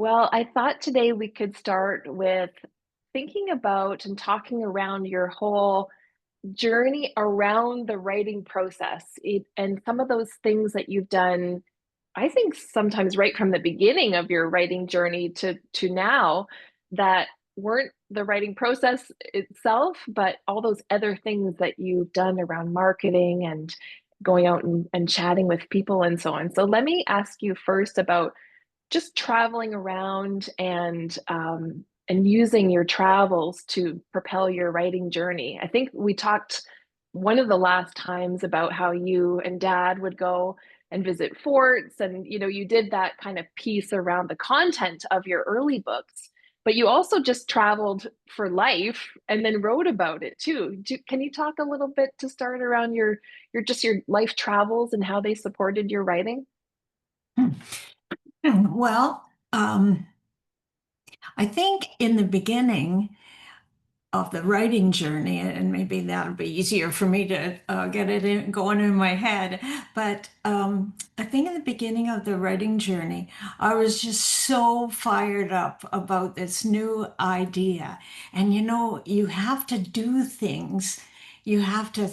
Well, I thought today we could start with thinking about and talking around your whole journey around the writing process and some of those things that you've done. I think sometimes right from the beginning of your writing journey to now that weren't the writing process itself, but all those other things that you've done around marketing and going out and chatting with people and so on. So let me ask you first about just traveling around and using your travels to propel your writing journey. I think we talked one of the last times about how you and dad would go and visit forts and you did that kind of piece around the content of your early books, but you also just traveled for life and then wrote about it too. Can you talk a little bit to start around your life travels and how they supported your writing? Well, I think in the beginning of the writing journey, and maybe that'll be easier for me to get it going in my head. But I think in the beginning of the writing journey, I was just so fired up about this new idea. And you have to do things, you have to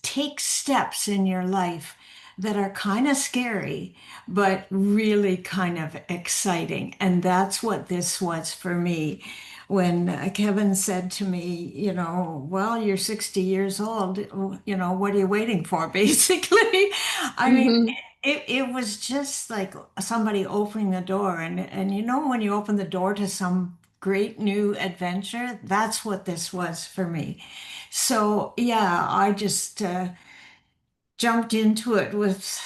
take steps in your life that are kind of scary, but really kind of exciting. And that's what this was for me when Kevin said to me, well, you're 60 years old, what are you waiting for, basically? I mean, Hmm. it was just like somebody opening the door. And when you open the door to some great new adventure, that's what this was for me. So, yeah, I just jumped into it with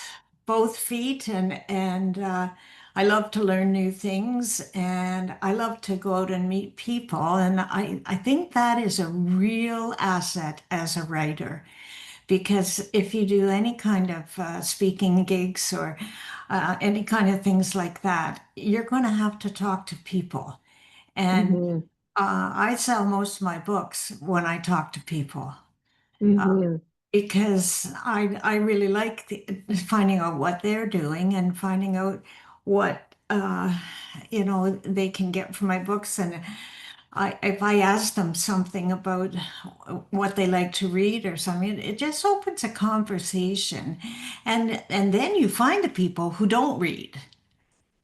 both feet and I love to learn new things and I love to go out and meet people and I think that is a real asset as a writer because if you do any kind of speaking gigs or any kind of things like that, you're going to have to talk to people. And Hmm. I sell most of my books when I talk to people Hmm. because I really like finding out what they're doing and finding out what they can get from my books. And if I ask them something about what they like to read or something, it just opens a conversation, and then you find the people who don't read,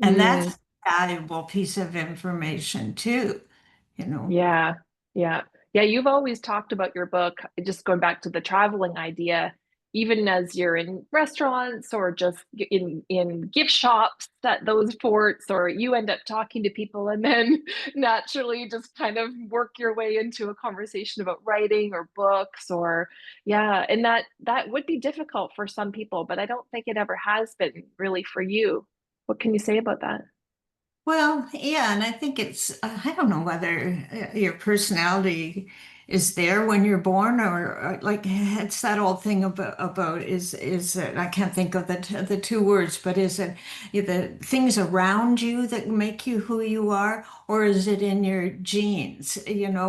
and that's Mm, a valuable piece of information too. You know. yeah, yeah. Yeah, you've always talked about your book, just going back to the traveling idea, even as you're in restaurants or just in gift shops at those ports, or you end up talking to people and then naturally just kind of work your way into a conversation about writing or books or yeah, and that would be difficult for some people, but I don't think it ever has been really for you. What can you say about that? Well, yeah, and I think I don't know whether your personality is there when you're born or like it's that old thing about is it, I can't think of the two words, but is it the things around you that make you who you are, or is it in your genes,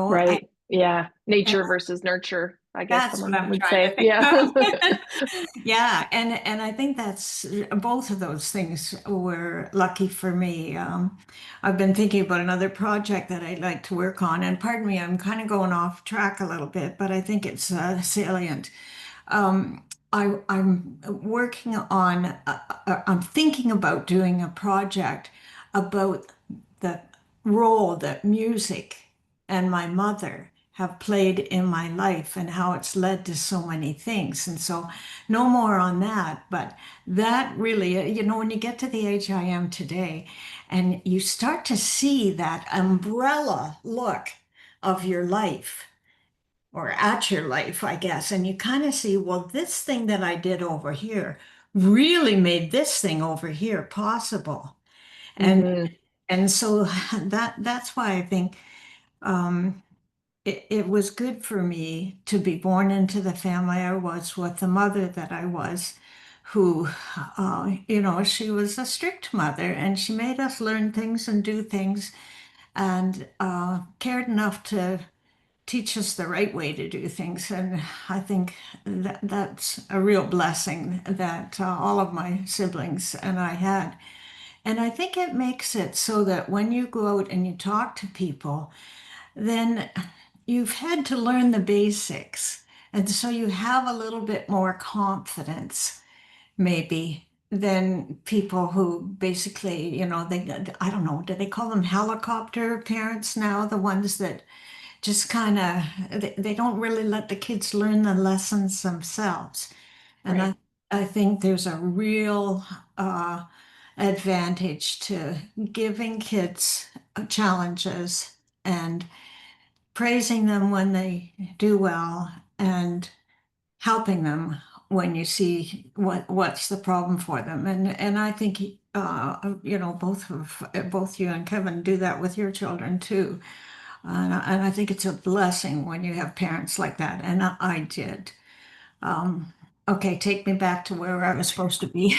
Right. Yeah. Nature versus nurture, I guess That's what someone I'm would trying to say. think Yeah. of. Yeah, and I think that's both of those things were lucky for me. I've been thinking about another project that I'd like to work on, and pardon me, I'm kind of going off track a little bit, but I think it's salient. I'm working on, I'm thinking about doing a project about the role that music and my mother have played in my life and how it's led to so many things. And so, no more on that, but that really, when you get to the age I am today and you start to see that umbrella look of your life or at your life, I guess. And you kind of see, well, this thing that I did over here really made this thing over here possible. And Hmm. and so that's why I think it was good for me to be born into the family I was with the mother that I was, who, she was a strict mother and she made us learn things and do things and cared enough to teach us the right way to do things. And I think that's a real blessing that all of my siblings and I had. And I think it makes it so that when you go out and you talk to people, then you've had to learn the basics. And so you have a little bit more confidence, maybe, than people who basically, I don't know, do they call them helicopter parents now? The ones that just kind of, they don't really let the kids learn the lessons themselves. And Right. I think there's a real advantage to giving kids challenges and praising them when they do well and helping them when you see what's the problem for them. And I think both you and Kevin do that with your children too. And I think it's a blessing when you have parents like that. And I did. Um, okay, take me back to where I was supposed to be.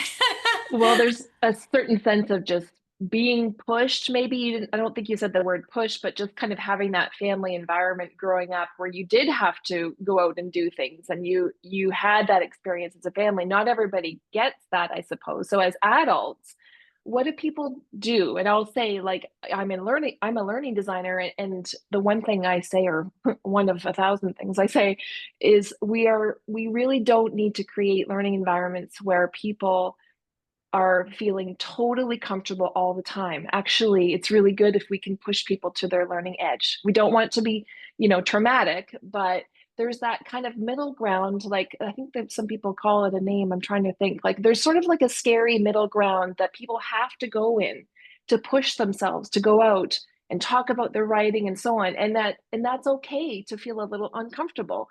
Well, there's a certain sense of just being pushed. Maybe you didn't, I don't think you said the word push, but just kind of having that family environment growing up where you did have to go out and do things and you had that experience as a family. Not everybody gets that, I suppose. So as adults, what do people do? And I'll say, like, I'm a learning designer, and the one thing I say, or one of a thousand things I say, is we really don't need to create learning environments where people are feeling totally comfortable all the time. Actually, it's really good if we can push people to their learning edge. We don't want to be, traumatic, but there's that kind of middle ground. Like, I think that some people call it a name. I'm trying to think. Like, there's sort of like a scary middle ground that people have to go in to push themselves to go out and talk about their writing and so on. And that's okay to feel a little uncomfortable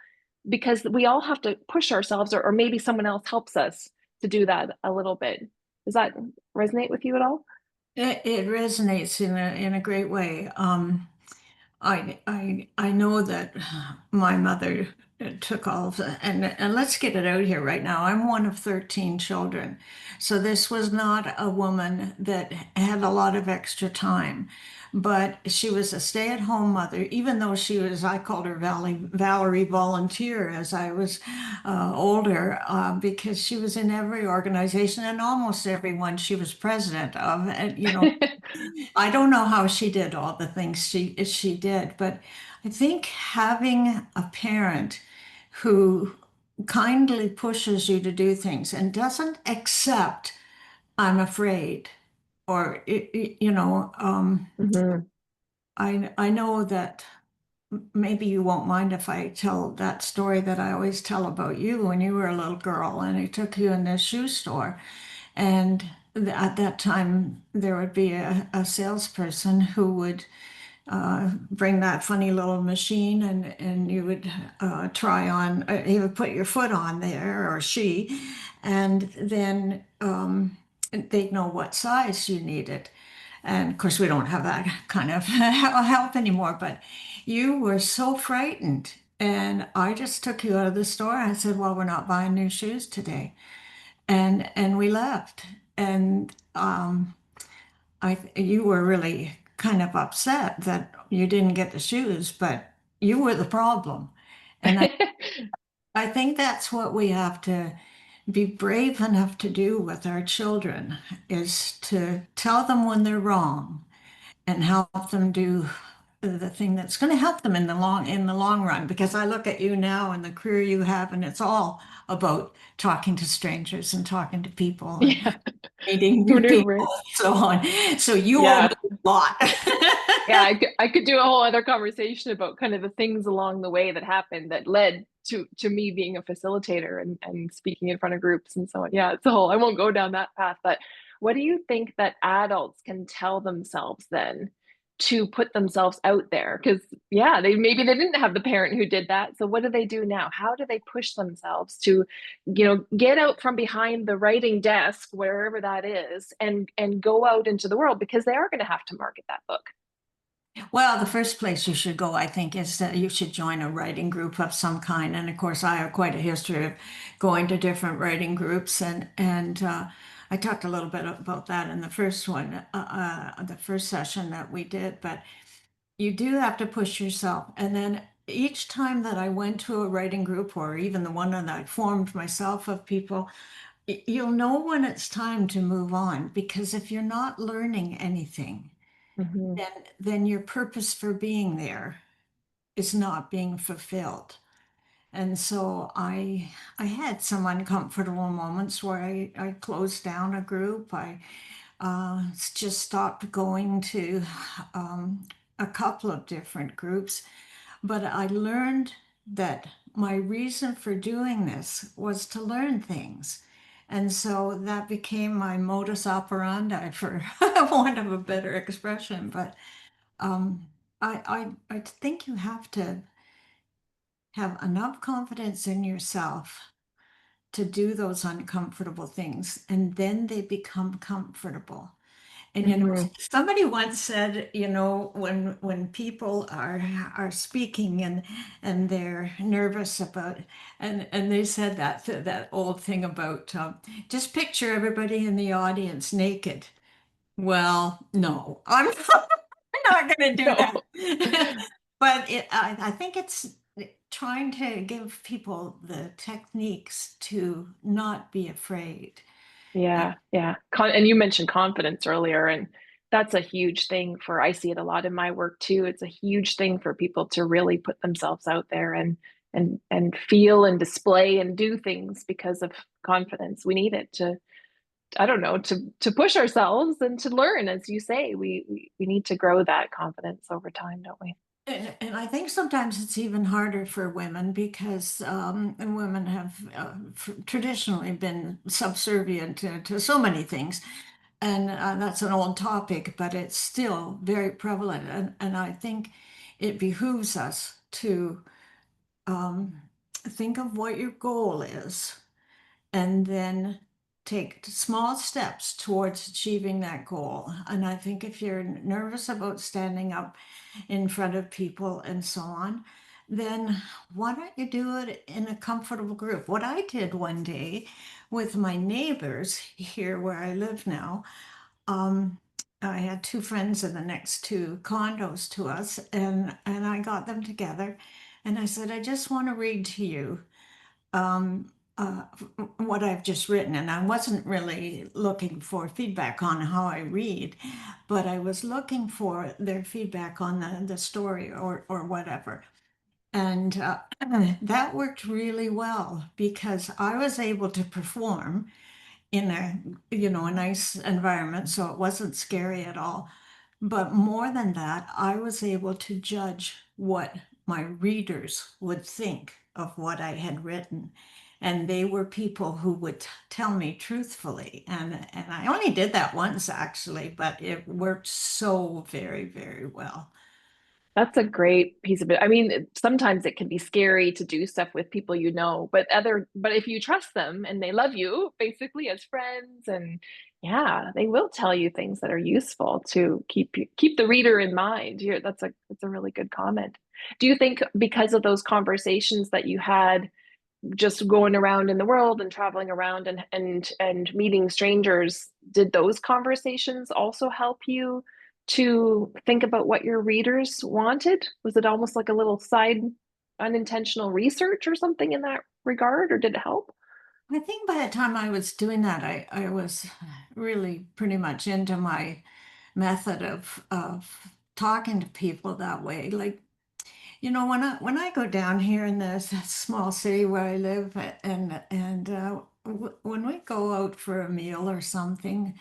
because we all have to push ourselves, or maybe someone else helps us to do that a little bit. Does that resonate with you at all? It resonates in a great way. I know that my mother took all of the, and let's get it out here right now. I'm one of 13 children. So this was not a woman that had a lot of extra time, but she was a stay-at-home mother, even though she was, I called her Valerie Volunteer as I was older, because she was in every organization and almost every one she was president of. And, I don't know how she did all the things she did, but I think having a parent who kindly pushes you to do things and doesn't accept, I'm afraid, or Mhm. I know that maybe you won't mind if I tell that story that I always tell about you when you were a little girl and he took you in the shoe store. And at that time, there would be a salesperson who would bring that funny little machine and you would try on, he would put your foot on there or she, and then they'd know what size you needed. And of course, we don't have that kind of help anymore, but you were so frightened. And I just took you out of the store. I said, well, we're not buying new shoes today. And we left. And you were really kind of upset that you didn't get the shoes, but you were the problem. And I think that's what we have to be brave enough to do with our children is to tell them when they're wrong and help them do the thing that's going to help them in the long run. Because I look at you now and the career you have, and it's all about talking to strangers and talking to people and Yeah. meeting Who new knew, people right? and so on. So you owe me Yeah. a lot. Yeah, I could do a whole other conversation about kind of the things along the way that happened that led to me being a facilitator and speaking in front of groups and so on. Yeah, it's a whole, I won't go down that path, but what do you think that adults can tell themselves then to put themselves out there? Because yeah, they didn't have the parent who did that. So what do they do now? How do they push themselves to, get out from behind the writing desk, wherever that is, and go out into the world because they are going to have to market that book. Well, the first place you should go, I think, is that you should join a writing group of some kind. And of course, I have quite a history of going to different writing groups, and I talked a little bit about that in the first one, the first session that we did. But you do have to push yourself. And then each time that I went to a writing group, or even the one that I formed myself of people, you'll know when it's time to move on, because if you're not learning anything, Hmm. then your purpose for being there is not being fulfilled. And so I had some uncomfortable moments where I closed down a group. I just stopped going to a couple of different groups. But I learned that my reason for doing this was to learn things. And so that became my modus operandi, for want of a better expression. But um, I think you have to have enough confidence in yourself to do those uncomfortable things, and then they become comfortable. And Hmm. somebody once said, when people are speaking and they're nervous about, and they said that old thing about just picture everybody in the audience naked. Well, no, I'm not going to do No. that. But I think it's trying to give people the techniques to not be afraid. Yeah, yeah. And you mentioned confidence earlier, and that's a huge thing for, I see it a lot in my work too. It's a huge thing for people to really put themselves out there and feel and display and do things because of confidence. We need it to, I don't know, to push ourselves and to learn, as you say. We need to grow that confidence over time, don't we? And I think sometimes it's even harder for women because women have traditionally been subservient to so many things. And that's an old topic, but it's still very prevalent. And I think it behooves us to um, think of what your goal is and then take small steps towards achieving that goal. And I think if you're nervous about standing up in front of people and so on, then why don't you do it in a comfortable group? What I did one day with my neighbors here where I live now, um, I had two friends in the next two condos to us, and I got them together, and I said, I just want to read to you um, uh, what I've just written. And I wasn't really looking for feedback on how I read, but I was looking for their feedback on the story or whatever. And that worked really well because I was able to perform in a nice environment, so it wasn't scary at all. But more than that, I was able to judge what my readers would think of what I had written. And they were people who would tell me truthfully. And I only did that once actually, but it worked so very, very well. That's a great piece of it. I mean, sometimes it can be scary to do stuff with people you know, but if you trust them and they love you basically as friends, and yeah, they will tell you things that are useful to keep the reader in mind. Here, that's a really good comment. Do you think because of those conversations that you had just going around in the world and traveling around and meeting strangers, did those conversations also help you to think about what your readers wanted? Was it almost like a little side unintentional research or something in that regard, or did it help? I think by the time I was doing that, I was really pretty much into my method of talking to people that way. Like, when I go down here in this small city where I live, and when we go out for a meal or something,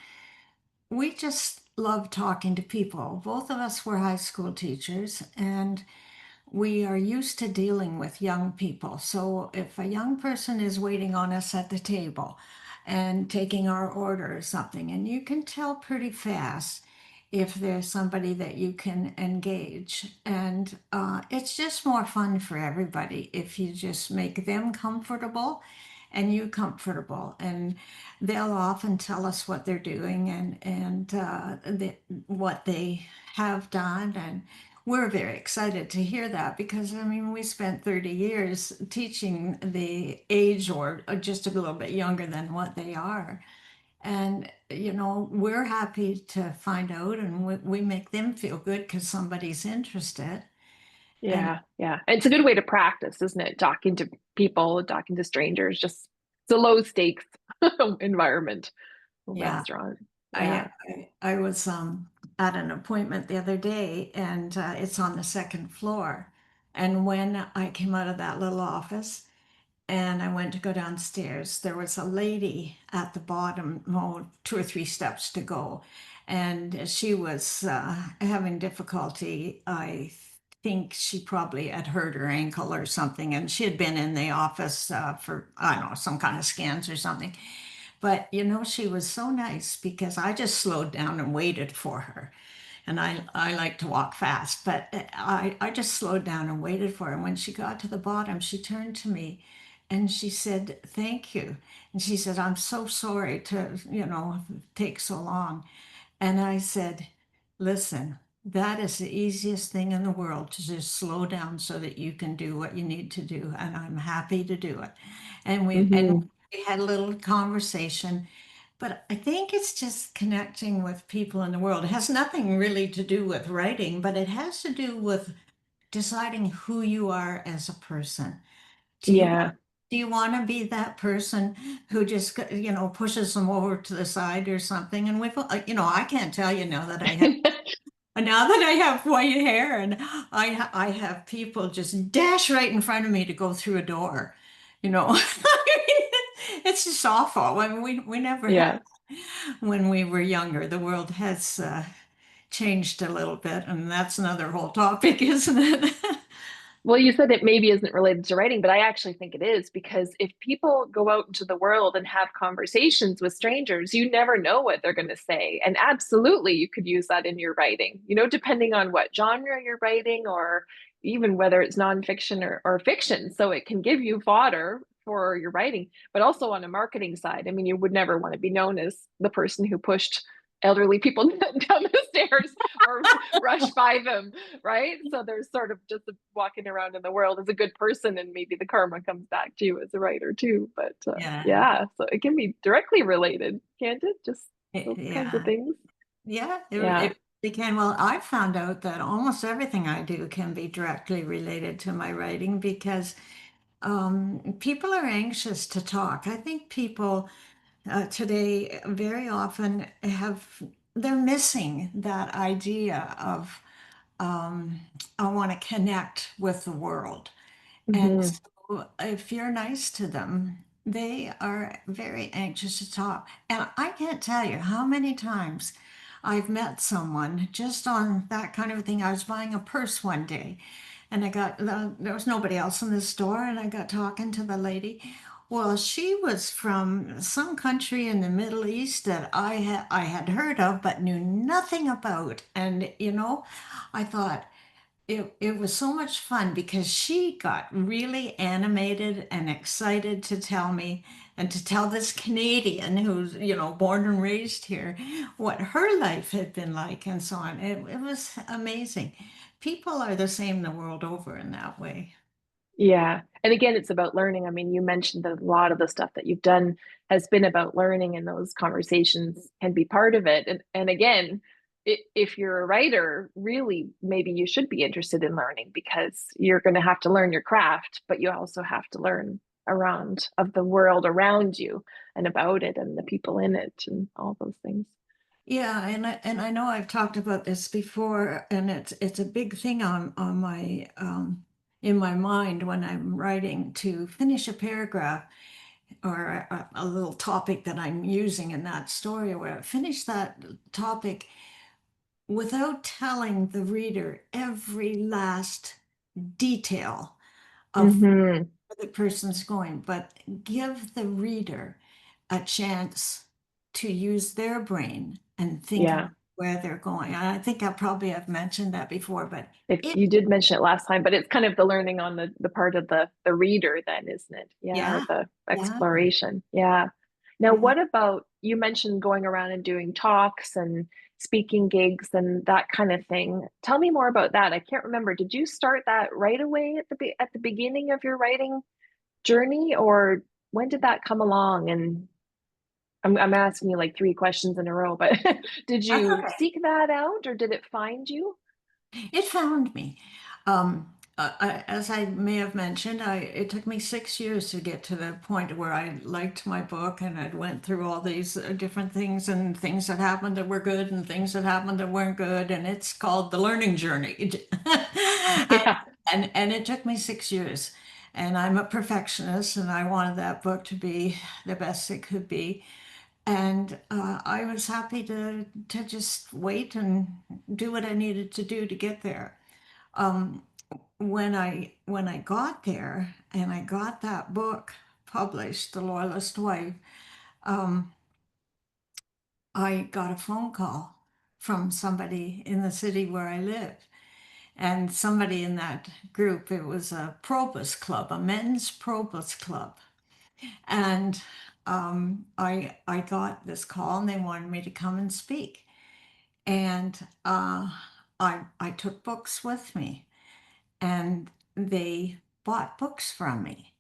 we just love talking to people. Both of us were high school teachers, and we are used to dealing with young people. So if a young person is waiting on us at the table and taking our order or something, and you can tell pretty fast if there's somebody that you can engage. And it's just more fun for everybody if you just make them comfortable and you comfortable. And they'll often tell us what they're doing and what they have done. And we're very excited to hear that because, I mean, we spent 30 years teaching the age or just a little bit younger than what they are. And, we're happy to find out and we make them feel good because somebody's interested. And Yeah, yeah. It's a good way to practice, isn't it? Talking to people, talking to strangers, just It's a low stakes environment, Yeah. restaurant. I Yeah. I was at an appointment the other day, and it's on the second floor. And when I came out of that little office and I went to go downstairs, there was a lady at the bottom, oh, 2 or 3 steps to go, and she was having difficulty. I think she probably had hurt her ankle or something, and she had been in the office for, I don't know, some kind of scans or something. But she was so nice because I just slowed down and waited for her. And I like to walk fast, but I just slowed down and waited for her. And when she got to the bottom, she turned to me and she said, "Thank you." And she said, "I'm so sorry to, take so long." And I said, "Listen, that is the easiest thing in the world, to just slow down so that you can do what you need to do. And I'm happy to do it." And Hmm. we had a little conversation, but I think it's just connecting with people in the world. It has nothing really to do with writing, but it has to do with deciding who you are as a person. Do you want Yeah. do you want to be that person who just, pushes them over to the side or something? And I can't tell you now that I have white hair, and I have people just dash right in front of me to go through a door. I mean, it's just awful. I mean, we never had Yeah. when we were younger. The world has changed a little bit, and that's another whole topic, isn't it? Well, you said it maybe isn't related to writing, but I actually think it is because if people go out into the world and have conversations with strangers, you never know what they're going to say. And absolutely, you could use that in your writing, depending on what genre you're writing or even whether it's nonfiction or fiction. So it can give you fodder for your writing, but also on a marketing side. I mean, you would never want to be known as the person who pushed elderly people down the stairs or rush by them, right? So there's sort of just walking around in the world as a good person, and maybe the karma comes back to you as a writer too. But Yeah, yeah, so it can be directly related, can't it? Just those kinds of yeah, things. yeah. Yeah. It can. Well, I found out that almost everything I do can be directly related to my writing because people are anxious to talk. I think people today very often they're missing that idea of um, I want to connect with the world. And Hmm. so if you're nice to them, they are very anxious to talk. And I can't tell you how many times I've met someone just on that kind of thing. I was buying a purse one day and there was nobody else in the store, and I got talking to the lady. Well, she was from some country in the Middle East that I had heard of but knew nothing about. And I thought, it was so much fun because she got really animated and excited to tell me and to tell this Canadian who's, born and raised here, what her life had been like and so on. It was amazing. People are the same the world over in that way. Yeah. And again, it's about learning. I mean, you mentioned that a lot of the stuff that you've done has been about learning, and those conversations can be part of it. And again, if you're a writer, really, maybe you should be interested in learning because you're going to have to learn your craft, but you also have to learn around of the world around you and about it and the people in it and all those things. Yeah, and I know I've talked about this before, and it's a big thing on my in my mind when I'm writing, to finish a paragraph or a little topic that I'm using in that story, where I finish that topic without telling the reader every last detail of Hmm. where the person's going, but give the reader a chance to use their brain and think about Yeah. where they're going. And I think I probably have mentioned that before, but If it, you did mention it last time, but it's kind of the learning on the part of the reader then, isn't it? Yeah, or yeah, the yeah, exploration. Yeah. Now, yeah. what about you mentioned going around and doing talks and speaking gigs and that kind of thing? Tell me more about that. I can't remember. Did you start that right away at the beginning of your writing journey, or when did that come along? And I'm asking you like three questions in a row, but did That's you okay. seek that out or did it find you? It found me. Um, as I may have mentioned, it took me 6 years to get to the point where I liked my book, and I went through all these different things, and things that happened that were good and things that happened that weren't good, and it's called the learning journey. And, Yeah. and it took me 6 years, and I'm a perfectionist, and I wanted that book to be the best it could be. And I was happy to just wait and do what I needed to do to get there. Um, when I got there and I got that book published, The Loyalist Wife, um, I got a phone call from somebody in the city where I live. And somebody in that group, it was a probus club, a men's probus club. And I got this call and they wanted me to come and speak. And I took books with me and they bought books from me.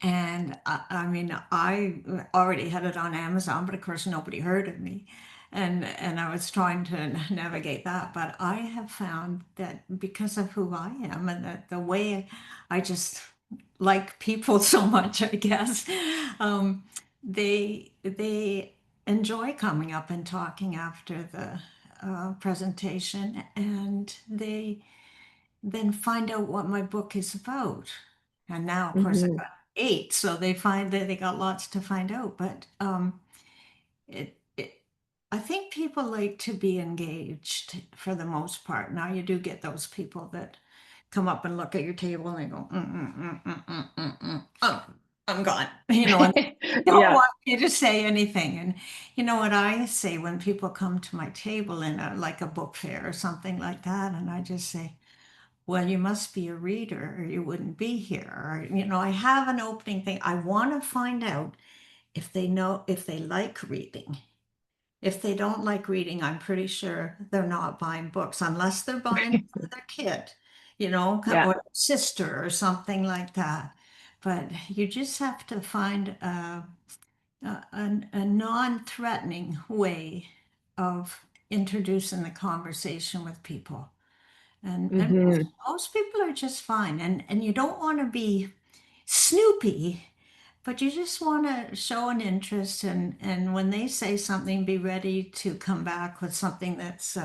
And I mean, I already had it on Amazon, but of course nobody heard of me. And I was trying to navigate that. But I have found that because of who I am and that the way I just like people so much, I guess, um, they enjoy coming up and talking after the presentation, and they then find out what my book is about. And now, of course, I Hmm. got eight, so they find that they got lots to find out. But it, I think people like to be engaged for the most part. Now, you do get those people that come up and look at your table and they go, oh, I'm gone, and they don't Yeah. want you to say anything. And you know what I say when people come to my table in like a book fair or something like that, and I just say, well, you must be a reader or you wouldn't be here. Or, I have an opening thing. I want to find out if they like reading. If they don't like reading, I'm pretty sure they're not buying books unless they're buying for their kid, Yeah. or sister or something like that. But you just have to find a non-threatening way of introducing the conversation with people. And most, Hmm. most people are just fine. And you don't want to be snoopy, but you just want to show an interest. And when they say something, be ready to come back with something that's,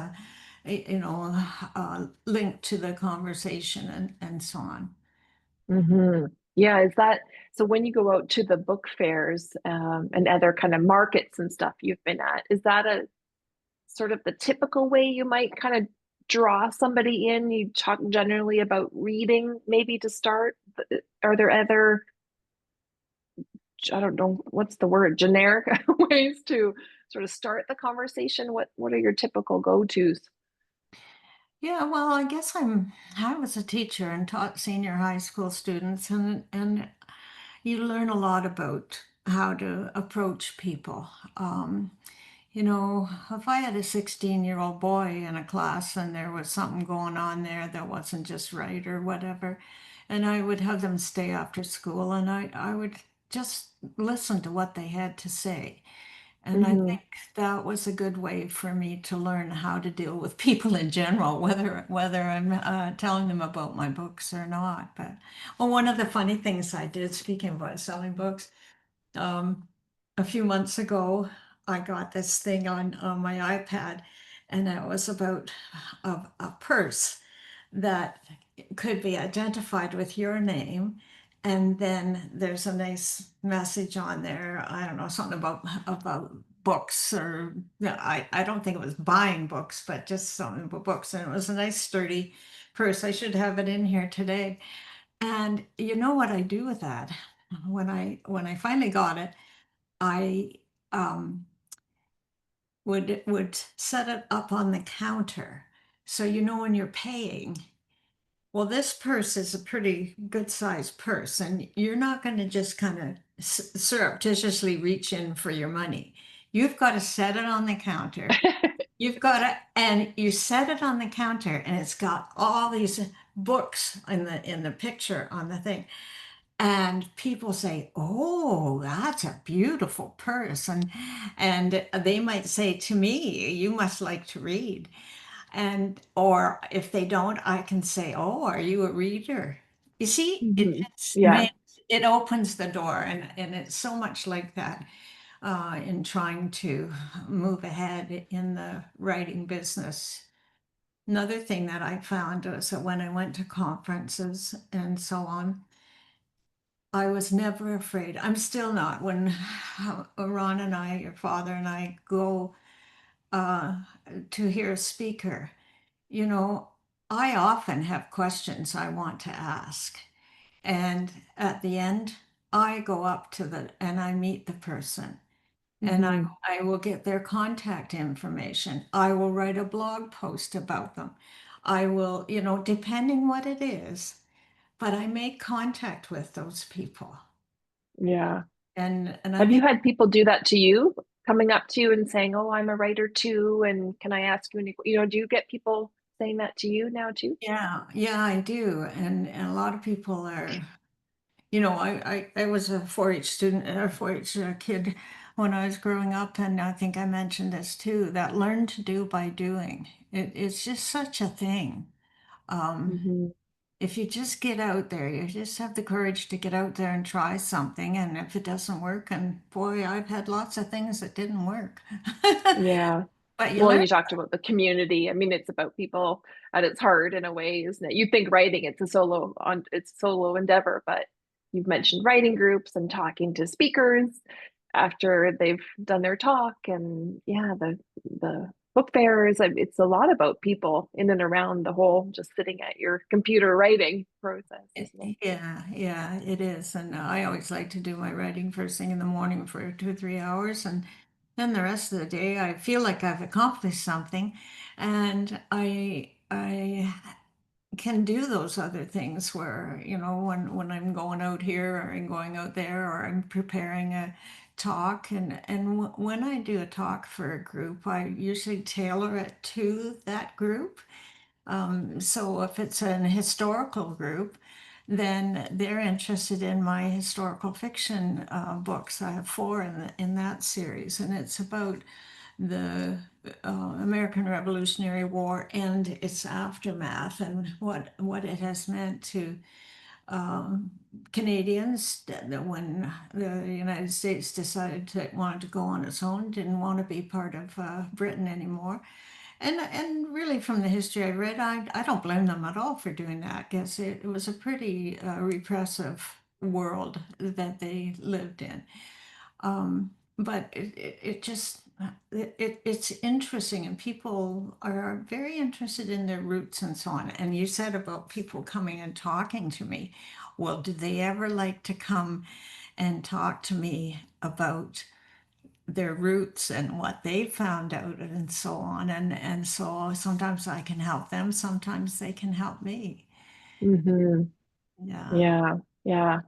linked to the conversation and so on. Hmm. Yeah. Is that so when you go out to the book fairs and other kind of markets and stuff you've been at, is that a sort of the typical way you might kind of draw somebody in? You talk generally about reading, maybe to start. Are there other, I don't know, what's the word, generic ways to sort of start the conversation? What are your typical go-tos? Yeah, well, I was a teacher and taught senior high school students, and you learn a lot about how to approach people. Um, if I had a 16-year-old boy in a class and there was something going on there that wasn't just right or whatever, and I would have them stay after school and I would just listen to what they had to say. And I Hmm. think that was a good way for me to learn how to deal with people in general, whether I'm telling them about my books or not. But well, one of the funny things I did, speaking about selling books, um, a few months ago, I got this thing on my iPad, and it was about a purse that could be identified with your name. And then there's a nice message on there. I don't know, something about books or no, I don't think it was buying books, but just something about books. And it was a nice sturdy purse. I should have it in here today. And you know what I do with that? When I finally got it, I um, would set it up on the counter. So when you're paying, well, this purse is a pretty good sized purse, and you're not going to just kind of surreptitiously reach in for your money. You've got to set it on the counter. And you set it on the counter, and it's got all these books in the picture on the thing. And people say, "Oh, that's a beautiful purse," and they might say to me, "You must like to read." And, or if they don't, I can say, "Oh, are you a reader?" You see, it Hmm. just Yeah. makes, it opens the door, and it's so much like that in trying to move ahead in the writing business. Another thing that I found was that when I went to conferences and so on, I was never afraid. I'm still not. When Ron and I, your father and I, go uh, to hear a speaker, you know, I often have questions I want to ask. And at the end, I go up to the and I meet the person, and Hmm. I will get their contact information. I will write a blog post about them. I will, depending what it is, but I make contact with those people. Yeah. And I Have you think, had people do that to you, coming up to you and saying, "Oh, I'm a writer too, and can I ask you any?" Do you get people saying that to you now too? yeah, yeah, I do. And a lot of people are, I was a 4-H student, a 4-H kid when I was growing up, and I think I mentioned this too, that learn to do by doing. It's just such a thing. Um, Hmm. if you just get out there, you just have the courage to get out there and try something, and if it doesn't work, and boy, I've had lots of things that didn't work. Yeah. But you Well, and learn. you talked about the community. I mean, it's about people at its heart in a way, isn't it? You think writing, it's a solo endeavor, but you've mentioned writing groups and talking to speakers after they've done their talk, and yeah, the book fairs. It's a lot about people in and around the whole just sitting at your computer writing process, isn't it? Yeah, yeah, it is. And I always like to do my writing first thing in the morning for 2 or 3 hours. And then the rest of the day, I feel like I've accomplished something. And I can do those other things where, when I'm going out here or I'm going out there or I'm preparing a talk. And when I do a talk for a group, I usually tailor it to that group. So if it's an historical group, then they're interested in my historical fiction books. I have four in that series, and it's about the American Revolutionary War and its aftermath, and what it has meant to um, Canadians when the United States decided to wanted to go on its own, didn't want to be part of Britain anymore. And really, from the history I read, I don't blame them at all for doing that. I guess it was a pretty repressive world that they lived in. But it just it's interesting, and people are very interested in their roots and so on. And you said about people coming and talking to me. Well, do they ever like to come and talk to me about their roots and what they found out and so on? And so sometimes I can help them, sometimes they can help me. Hmm. Yeah. Yeah, yeah.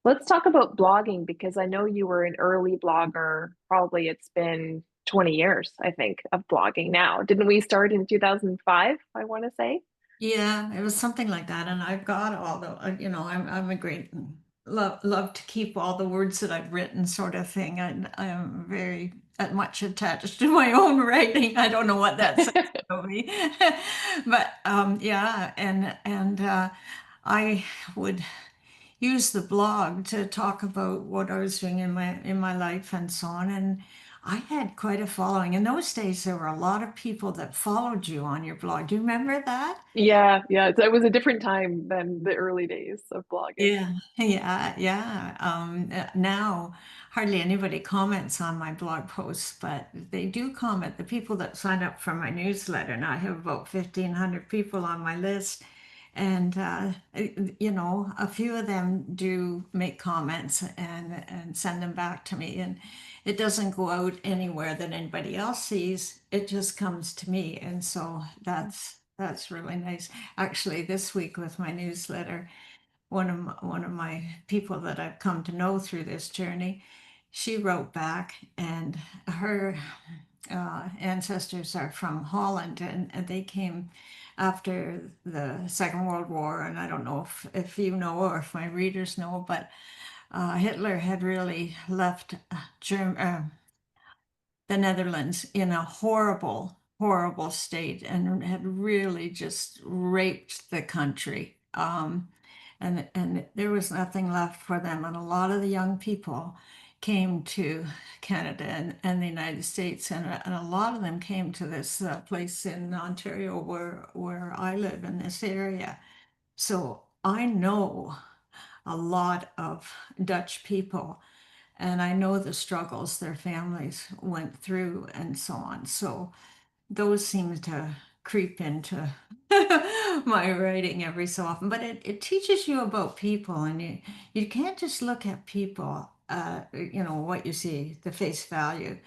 Let's talk about blogging because I know you were an early blogger. Probably it's been 20 years, I think, of blogging now. Didn't we start in 2005, I want to say? Yeah, it was something like that. And I've got all the, I'm a great love to keep all the words that I've written, sort of thing. I'm very much attached to my own writing. I don't know what that says about me, but yeah, and I would use the blog to talk about what I was doing in my life and so on. And I had quite a following. In those days, there were a lot of people that followed you on your blog. Do you remember that? Yeah, yeah. So it was a different time than the early days of blogging. Yeah, yeah, yeah. Now, hardly anybody comments on my blog posts, but they do comment. The people that sign up for my newsletter, and I have about 1,500 people on my list, and a few of them do make comments and send them back to me, and it doesn't go out anywhere that anybody else sees. It just comes to me, and so that's really nice. Actually, this week with my newsletter, one of my people that I've come to know through this journey, she wrote back, and her ancestors are from Holland, and they came after the Second World War. And I don't know if you know or if my readers know, but Hitler had really left the Netherlands in a horrible, horrible state and had really just raped the country. And there was nothing left for them. And a lot of the young people came to Canada and the United States, and a lot of them came to this place in Ontario where I live in this area. So I know a lot of Dutch people, and I know the struggles their families went through and so on. So those seem to creep into my writing every so often. But it teaches you about people, and you can't just look at people, what you see, the face value.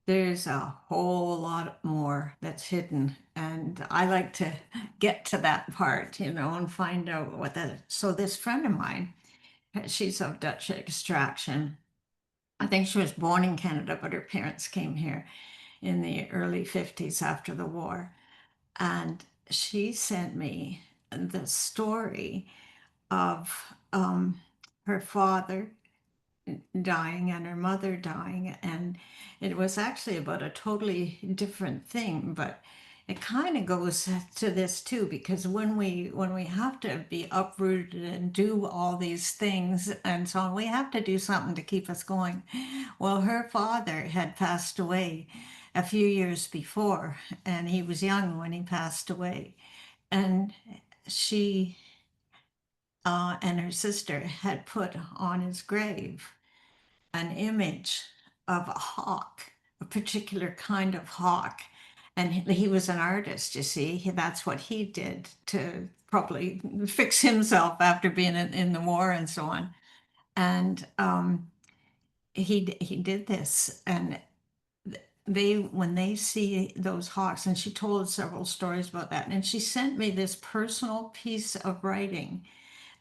There's a whole lot more that's hidden. And I like to get to that part, and find out what that. So this friend of mine, she's of Dutch extraction. I think she was born in Canada, but her parents came here in the early 50s after the war. And she sent me the story of her father dying and her mother dying. And it was actually about a totally different thing, but it kind of goes to this too, because when we have to be uprooted and do all these things and so on, we have to do something to keep us going. Well, her father had passed away a few years before, and he was young when he passed away. And she and her sister had put on his grave an image of a hawk, a particular kind of hawk. And he was an artist, you see. That's what he did to probably fix himself after being in the war and so on. And he did this, and they when they see those hawks, and she told several stories about that, and she sent me this personal piece of writing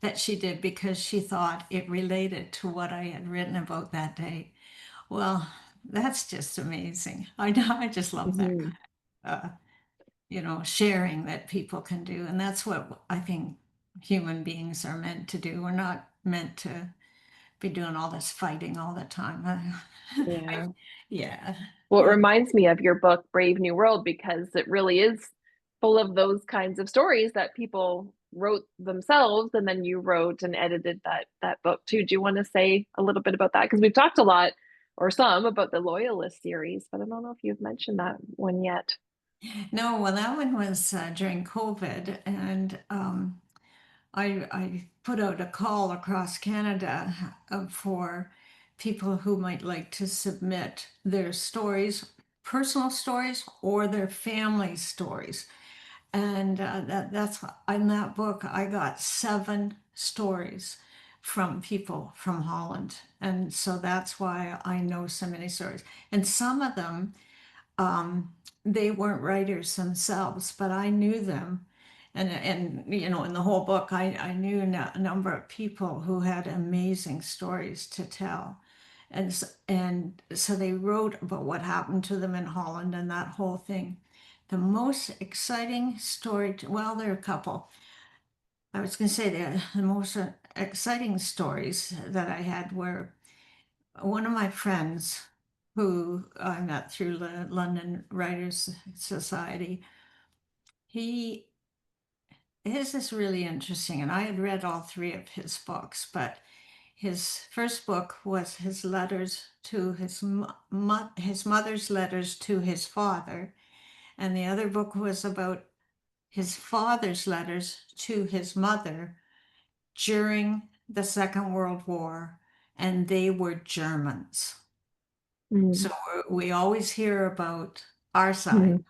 that she did because she thought it related to what I had written about that day. Well, that's just amazing. I just love that Mhm. sharing that people can do. And that's what I think human beings are meant to do. We're not meant to be doing all this fighting all the time. Yeah. Yeah. Well, it Yeah. reminds me of your book, Brave New World, because it really is full of those kinds of stories that people wrote themselves, and then you wrote and edited that book too. Do you want to say a little bit about that? Because we've talked a lot or some about the Loyalist series, but I don't know if you've mentioned that one yet. No, well, that one was during COVID, and I put out a call across Canada for people who might like to submit their stories, personal stories, or their family stories. And that's in that book, I got 7 stories from people from Holland. And so that's why I know so many stories. And some of them, um, they weren't writers themselves, but I knew them. And in the whole book, I knew a number of people who had amazing stories to tell. And so they wrote about what happened to them in Holland and that whole thing. The most exciting story, well, there are a couple. I was going to say the most exciting stories that I had were one of my friends who I met through the London Writers Society. He his is really interesting, and I had read all 3 of his books, but his first book was his letters to his mother's letters to his father, and the other book was about his father's letters to his mother during the Second World War, and they were Germans. So Mm. we always hear about our side, Mhm.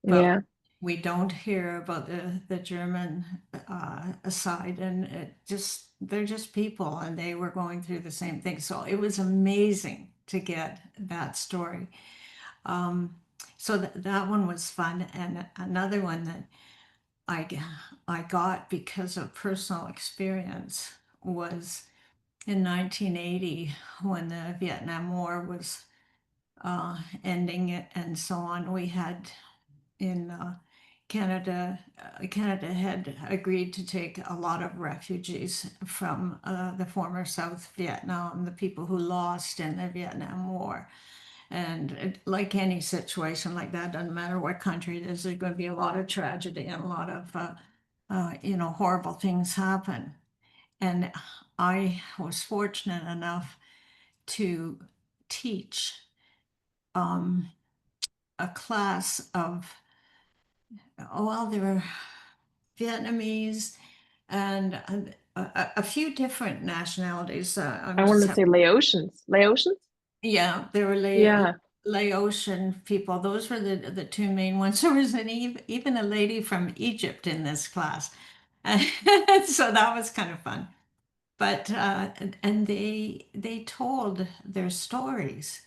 but Yeah. we don't hear about the German side, and they're just people, and they were going through the same thing. So it was amazing to get that story. Um, so that one was fun, and another one that I I got because of personal experience was in 1980 when the Vietnam War was ending it and so on. We had in Canada had agreed to take a lot of refugees from the former South Vietnam, the people who lost in the Vietnam War. And like any situation like that, doesn't matter what country it is, there's going to be a lot of tragedy and a lot of, horrible things happen. And I was fortunate enough to teach um, a class of, oh, well, there were Vietnamese and a few different nationalities. I'm I just want to say Laotians. Laotians? Yeah, there were Yeah. Laotian people. Those were the two main ones. There was even a lady from Egypt in this class. So that was kind of fun. But and they told their stories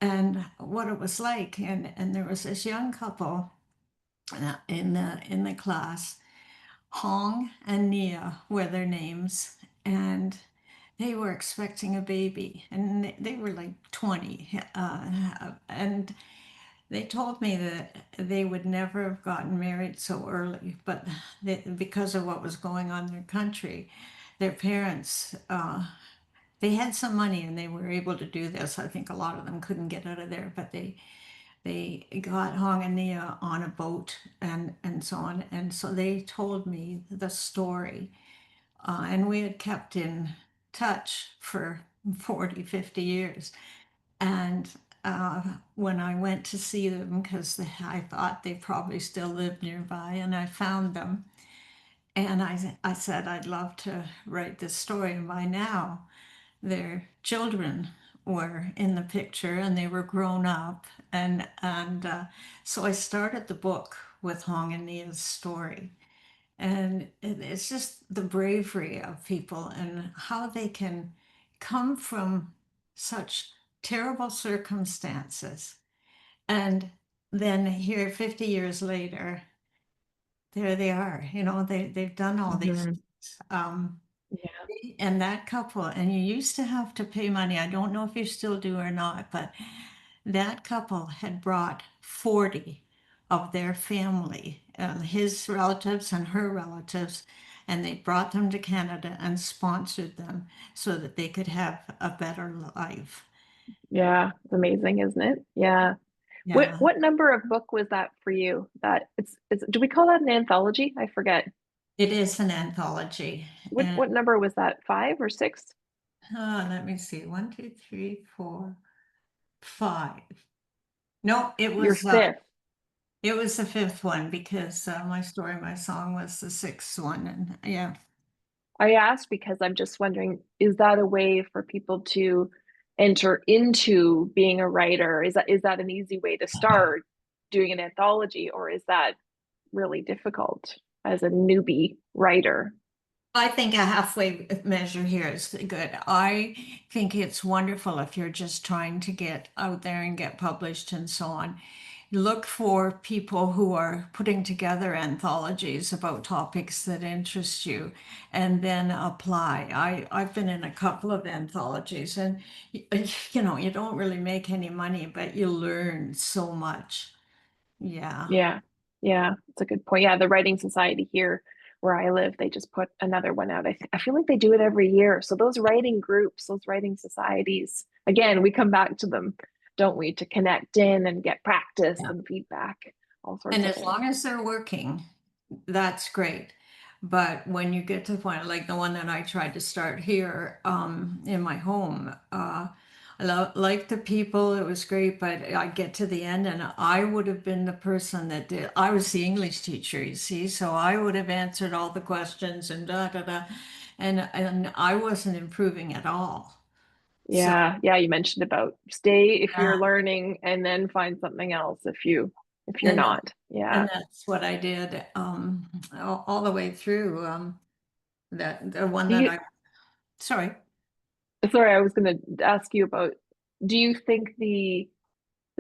and what it was like. And there was this young couple in the class. Hong and Nia were their names, and they were expecting a baby, and they were like 20. And they told me that they would never have gotten married so early, but because of what was going on in their country, their parents, they had some money and they were able to do this. I think a lot of them couldn't get out of there, but they got Hong and Nia on a boat and so on. And so they told me the story. And we had kept in touch for 40, 50 years. And when I went to see them, because I thought they probably still lived nearby, and I found them, and I said, I'd love to write this story. And by now, their children were in the picture and they were grown up. And so I started the book with Hong and Nia's story. And it's just the bravery of people and how they can come from such terrible circumstances. And then here, 50 years later, there they are. They've done all these Hmm. things. Yeah. And that couple, and you used to have to pay money. I don't know if you still do or not, but that couple had brought 40 of their family, his relatives and her relatives, and they brought them to Canada and sponsored them so that they could have a better life. Yeah. It's amazing, isn't it? Yeah. What Yeah, what number of book was that for you? That it's do we call that an anthology? I forget. it is an anthology. What And what number was that? Five or six? let me see, one, two, three, four, five. No, Your fifth. it was the fifth one because My Story, My Song was the sixth one. And yeah, I asked because I'm just wondering, is that a way for people to enter into being a writer? Is that an easy way to start doing an anthology, or is that really difficult as a newbie writer? I think a halfway measure here is good. I think it's wonderful if you're just trying to get out there and get published and so on. Look for people who are putting together anthologies about topics that interest you and then apply. I've been in a couple of anthologies and you don't really make any money, but you learn so much. Yeah. Yeah, yeah, it's a good point. Yeah, the Writing Society here where I live, they just put another one out. I feel like they do it every year. So those writing groups, those writing societies, again, we come back to them, don't we, to connect in and get practice and feedback, all sorts And of as things. long as they're working, that's great. But when you get to the point, like the one that I tried to start here in my home, like the people, it was great, but I get to the end and I would have been the person that did, I was the English teacher, you see, so I would have answered all the questions and da da da, and I wasn't improving at all. So, Yeah, yeah, you mentioned about stay if yeah, you're learning and then find something else if you're and not. Yeah. and that's what I did all the way through. That the one Do that you I sorry. Sorry, I was going to ask you about, do you think the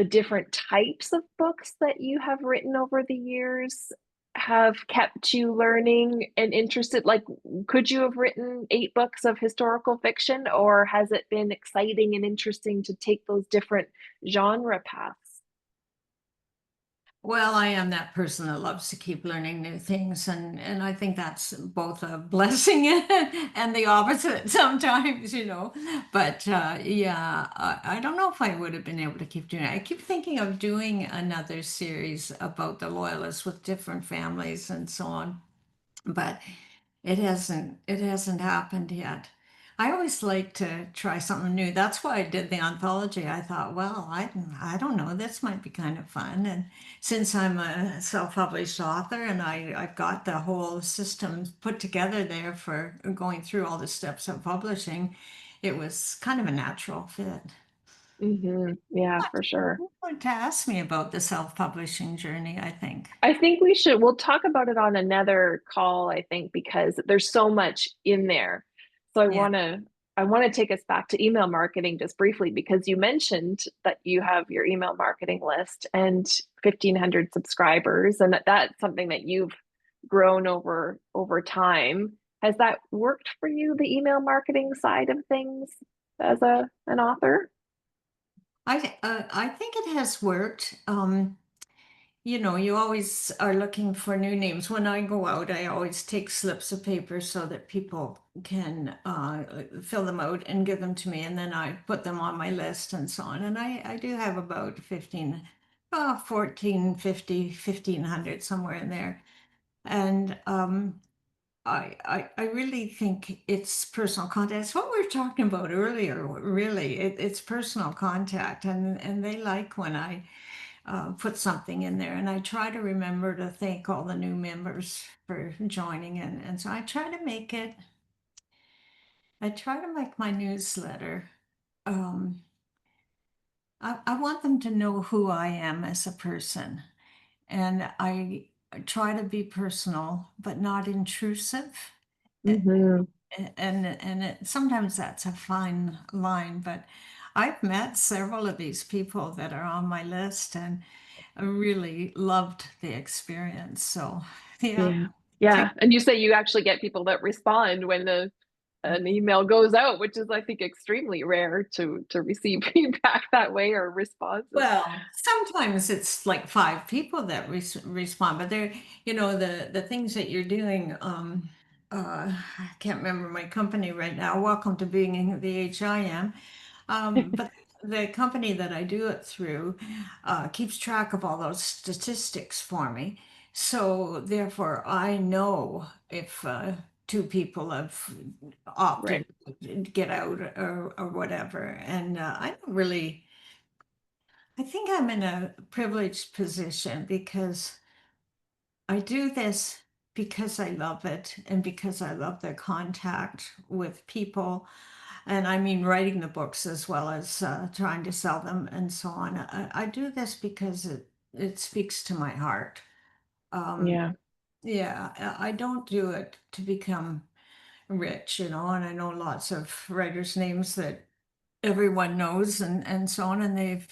different types of books that you have written over the years have kept you learning and interested? Like, could you have written 8 books of historical fiction, or has it been exciting and interesting to take those different genre paths? Well, I am that person that loves to keep learning new things, and I think that's both a blessing and the opposite sometimes, you know. But yeah, I don't know if I would have been able to keep doing it. I keep thinking of doing another series about the loyalists with different families and so on, but it hasn't happened yet. I always like to try something new. That's why I did the anthology. I thought, well, I don't know, this might be kind of fun. And since I'm a self-published author and I've got the whole system put together there for going through all the steps of publishing, it was kind of a natural fit. Yeah, for sure. You wanted to ask me about the self-publishing journey, I think. I think we'll talk about it on another call, I think, because there's so much in there. So Yeah. I want to take us back to email marketing just briefly because you mentioned that you have your email marketing list and 1,500 subscribers, and that's something that you've grown over time. Has that worked for you, the email marketing side of things as an author? I think it has worked. You know, you always are looking for new names. When I go out, I always take slips of paper so that people can fill them out and give them to me, and then I put them on my list and so on. And I do have about 15, 14, 50, 1,500 somewhere in there. And I really think it's personal contact. It's what we were talking about earlier, really. It's personal contact, and they like when I put something in there. And I try to remember to thank all the new members for joining. And so I try to make my newsletter. Um, I want them to know who I am as a person. And I try to be personal, but not intrusive. Hmm. Sometimes that's a fine line, but I've met several of these people that are on my list, and I really loved the experience. So, yeah, Yeah. take Yeah. And you say you actually get people that respond when an email goes out, which is, I think, extremely rare to receive feedback that way or responses. well, sometimes it's like five people that respond, but they're, you know, the things that you're doing. I can't remember my company right now. Welcome to being the HIM. But the company that I do it through keeps track of all those statistics for me. So therefore, I know if two people have opted Right. to get out or whatever. And I don't really, I think I'm in a privileged position because I do this because I love it and because I love the contact with people. And I mean, writing the books as well as trying to sell them and so on. I do this because it speaks to my heart. Um, Yeah. yeah, I don't do it to become rich, you know, and I know lots of writers' names that everyone knows and so on, and they've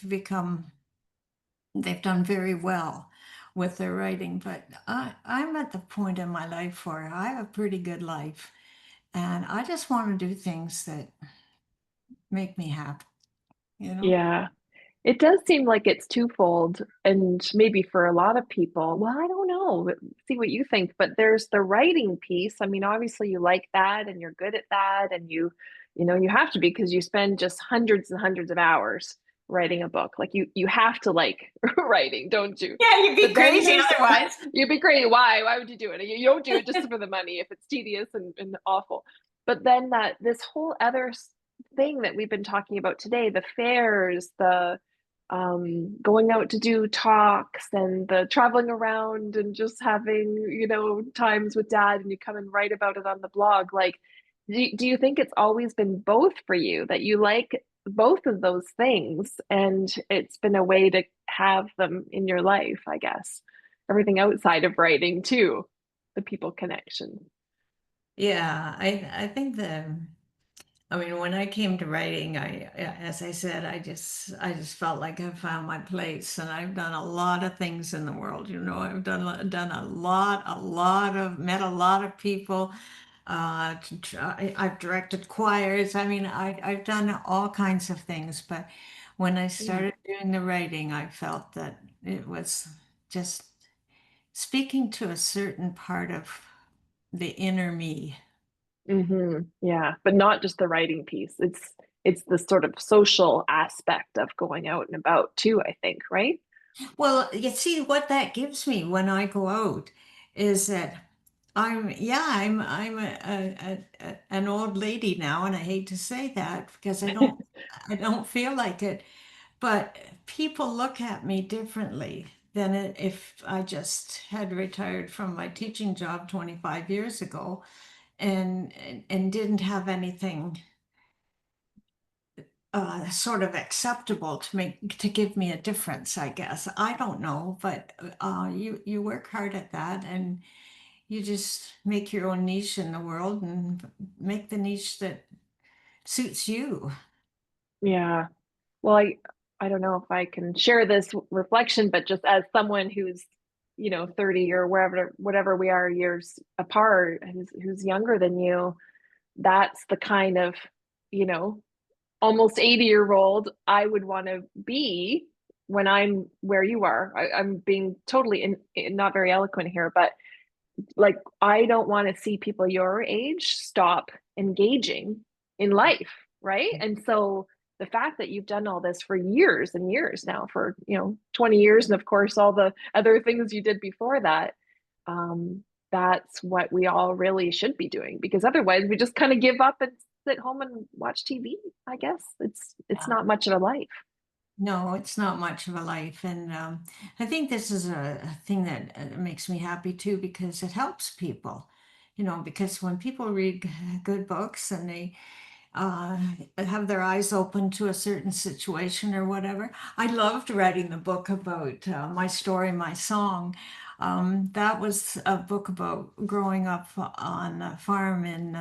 done very well with their writing. But I'm at the point in my life where I have a pretty good life, and I just want to do things that make me happy, you know? Yeah. It does seem like it's twofold, and maybe for a lot of people, well, I don't know, see what you think, but there's the writing piece. I mean, obviously you like that and you're good at that, and you know, you have to be because you spend just hundreds and hundreds of hours writing a book. Like you have to like writing, don't you? Yeah, you'd be But then crazy there's otherwise. you'd be great. Why would you do it? You don't do it just for the money if it's tedious and awful. But then that this whole other thing that we've been talking about today, the fairs, the going out to do talks and the traveling around and just having, you know, times with dad and you come and write about it on the blog. Like, do you think it's always been both for you that you like both of those things and it's been a way to have them in your life, I guess? Everything outside of writing too, the people connection. Yeah, I think I mean, when I came to writing, as I said, I just felt like I found my place, and I've done a lot of things in the world. You know, I've done met a lot of people. I've directed choirs. I mean, I've done all kinds of things. But when I Mm. started doing the writing, I felt that it was just speaking to a certain part of the inner me. Yeah, but not just the writing piece. It's the sort of social aspect of going out and about too, I think, right? Well, you see, what that gives me when I go out is that I'm an old lady now, and I hate to say that because I don't feel like it, but people look at me differently than if I just had retired from my teaching job 25 years ago and didn't have anything sort of acceptable to give me a difference, I guess. I don't know, but you work hard at that, and you just make your own niche in the world and make the niche that suits you. Yeah. Well, I don't know if I can share this reflection, but just as someone who's, 30 or whatever we are years apart, who's younger than you, that's the kind of, you know, almost 80-year-old I would want to be when I'm where you are. I'm being totally not very eloquent here, but like I don't want to see people your age stop engaging in life, right? And so the fact that you've done all this for years and years now, for 20 years, and of course all the other things you did before that, um, that's what we all really should be doing, because otherwise we just kind of give up and sit home and watch TV. I guess it's Yeah. not much of a life. No, it's not much of a life. And I think this is a thing that makes me happy too, because it helps people, because when people read good books and they uh, have their eyes open to a certain situation or whatever. I loved writing the book about my story, my song. That was a book about growing up on a farm in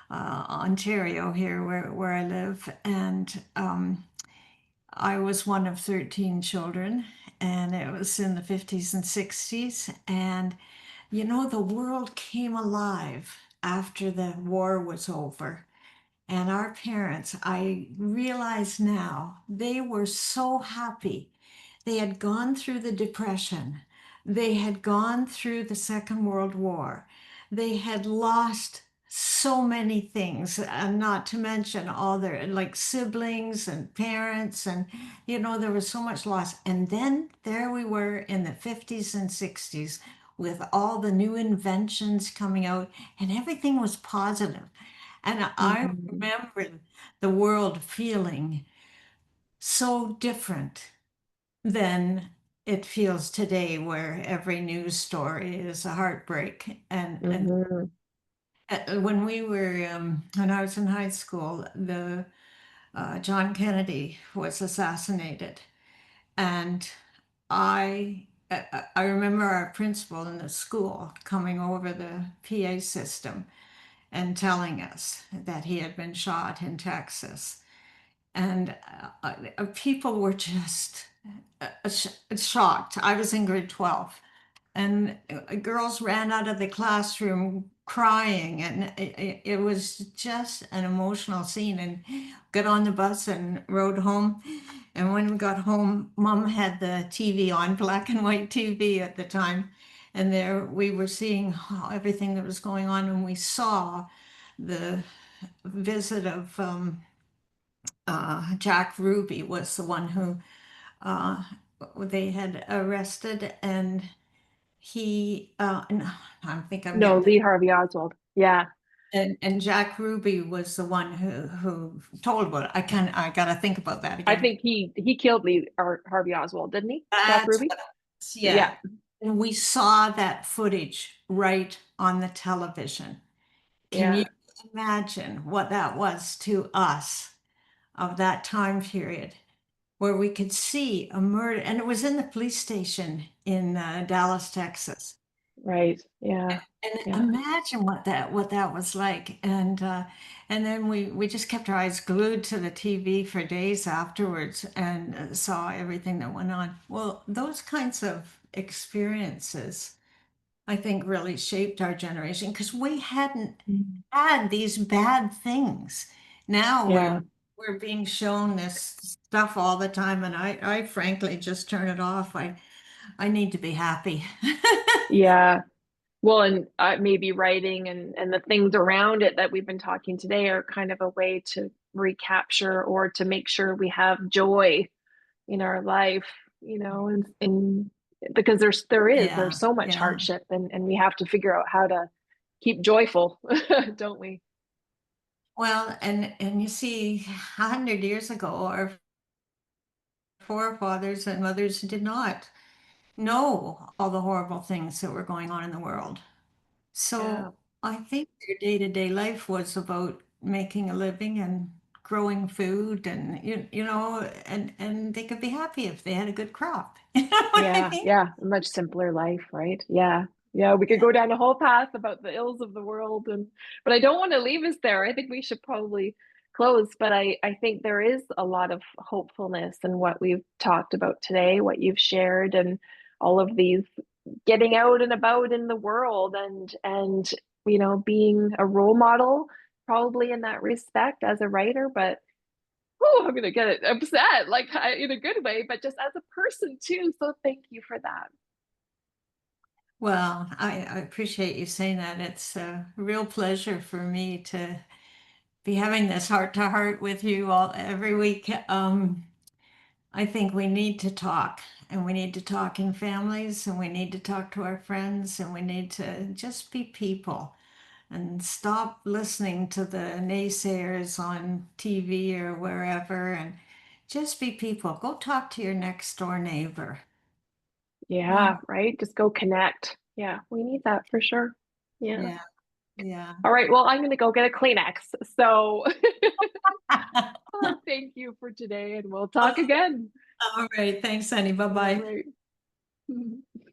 Ontario here where I live. And I was one of 13 children, and it was in the 50s and 60s. And, the world came alive after the war was over. And our parents, I realize now, they were so happy. They had gone through the Depression. They had gone through the Second World War. They had lost so many things, and not to mention all their like siblings and parents, and there was so much loss. And then there we were in the 50s and 60s with all the new inventions coming out, and everything was positive. And I Mhm. remember the world feeling so different than it feels today, where every news story is a heartbreak. And Mhm. when I was in high school, the John Kennedy was assassinated, and I remember our principal in the school coming over the PA system and telling us that he had been shot in Texas. And people were just shocked. I was in grade 12, and girls ran out of the classroom crying, and it was just an emotional scene. And got on the bus and rode home. And when we got home, Mom had the TV on, black and white TV at the time. And there we were seeing everything that was going on, and we saw the visit of Jack Ruby was the one who uh, they had arrested, and no, I think I'm No, getting Lee Harvey Oswald. Yeah. and Jack Ruby was the one who told about it. I gotta think about that I again. think he killed Lee or Harvey Oswald, didn't he? Jack That's Ruby? what it was, Yeah. yeah. And we saw that footage right on the television. Can you Yeah. imagine what that was to us of that time period, where we could see a murder? And it was in the police station in Dallas, Texas. Right. Yeah. And Yeah. imagine what that was like. And then we just kept our eyes glued to the TV for days afterwards, and saw everything that went on. Well, those kinds of experiences, I think, really shaped our generation, because we hadn't Mm. had these bad things. Now Yeah. we're being shown this stuff all the time, and I frankly just turn it off. I need to be happy. Yeah. Well, and maybe writing and the things around it that we've been talking today are kind of a way to recapture or to make sure we have joy in our life, and because there's Yeah, so much yeah. hardship, and we have to figure out how to keep joyful, don't we? Well, and you see, 100 years ago, our forefathers and mothers did not know all the horrible things that were going on in the world. Yeah. So I think their day-to-day life was about making a living and growing food, and and they could be happy if they had a good crop. You know what I Yeah, mean? yeah, a much simpler life, right? Yeah. Yeah, we could Yeah. go down a whole path about the ills of the world, but I don't want to leave us there. I think we should probably close, but I think there is a lot of hopefulness in what we've talked about today, what you've shared, and all of these getting out and about in the world, and being a role model probably in that respect as a writer, but oh, I'm gonna get upset, like in a good way, but just as a person too. So thank you for that. Well, I appreciate you saying that. It's a real pleasure for me to be having this heart to heart with you all every week. I think we need to talk, and we need to talk in families, and we need to talk to our friends, and we need to just be people and stop listening to the naysayers on TV or wherever, and just be people. Go talk to your next door neighbor. Yeah, Yeah, right. Just go connect. Yeah, we need that for sure. Yeah. yeah, yeah. All right. Well, I'm gonna go get a Kleenex. So thank you for today, and we'll talk again. All right. Thanks, Annie. All Bye-bye. right.